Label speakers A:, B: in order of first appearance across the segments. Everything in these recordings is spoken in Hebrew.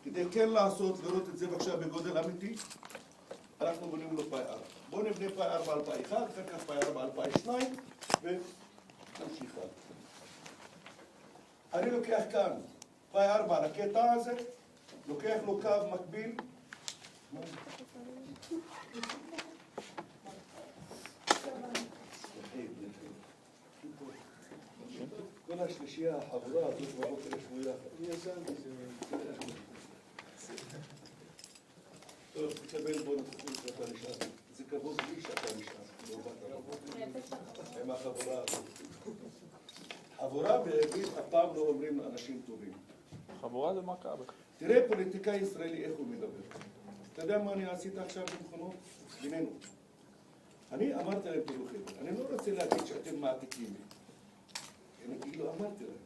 A: כדי כן לעשות, לראות את זה בבקשה בגודל אמיתי, אנחנו בונים לו פאי 4. בואו נבנה פאי 4 על פאי 1, אחר כך פאי 4 על פאי 2, ונמשיך הלאה. אני לוקח כאן פאי 4 לקטע הזה, לוקח לו קו מקביל, כל השלישייה החבורה הזאת בבוקר ישבו יחד. אני ישנתי טוב, תקבל בו נוכחות שאתה נשאר. זה כבוד לי שאתה נשאר. עם החבורה הזאת. חבורה בעברית אף פעם לא אומרים לאנשים טובים.
B: חבורה זה מכבי.
A: תראה פוליטיקאי ישראלי איך הוא מדבר. אתה יודע מה אני עשית עכשיו במכונות? בינינו. אני אמרתי להם תראו חבר'ה, אני לא רוצה להגיד שאתם מעתיקים לי. אני כאילו אמרתי להם.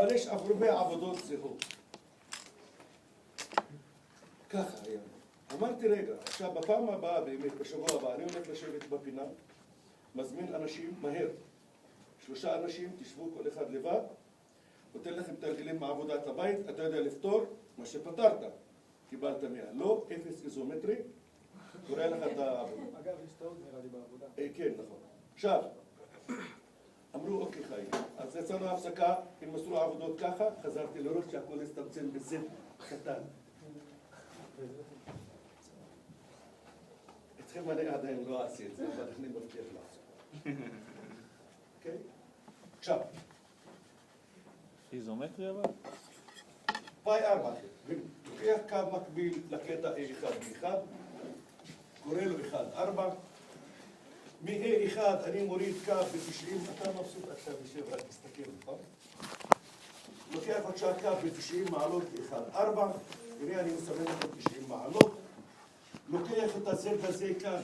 A: אבל יש הרבה עבודות זהות. ככה היה. אמרתי רגע, עכשיו בפעם הבאה באמת, בשבוע הבא, אני הולך לשבת בפינה, מזמין אנשים מהר. 3 אנשים, תשבו כל אחד לבד, נותן לכם תרגילים מעבודת הבית, אתה יודע לפתור מה שפתרת, קיבלת 100. לא, 0 איזומטרי, קורא לך את העבודה.
C: אגב, יש טעות נראה לי בעבודה.
A: כן, נכון. עכשיו, אמרו, אוקיי חיים, אז יצאנו הפסקה, הם עשו עבודות ככה, חזרתי לראות שהכל הסתמצם בזד קטן. אתכם אני עדיין לא אעשה את זה, אבל אני מבטיח לעשות. אוקיי? עכשיו.
B: איזומטרי אבל?
A: פאי 4. לוקח קו מקביל לקטע A1 B1, קורא לו 1-4. מ-A1 אני מוריד קו ב-90, אתה מבסוט עכשיו יושב רק תסתכל, נכון? לוקח עכשיו קו ב-90 מעלות ב-1-4, הנה אני מסמן אותו 90 מעלות. לוקח את הזד הזה כאן,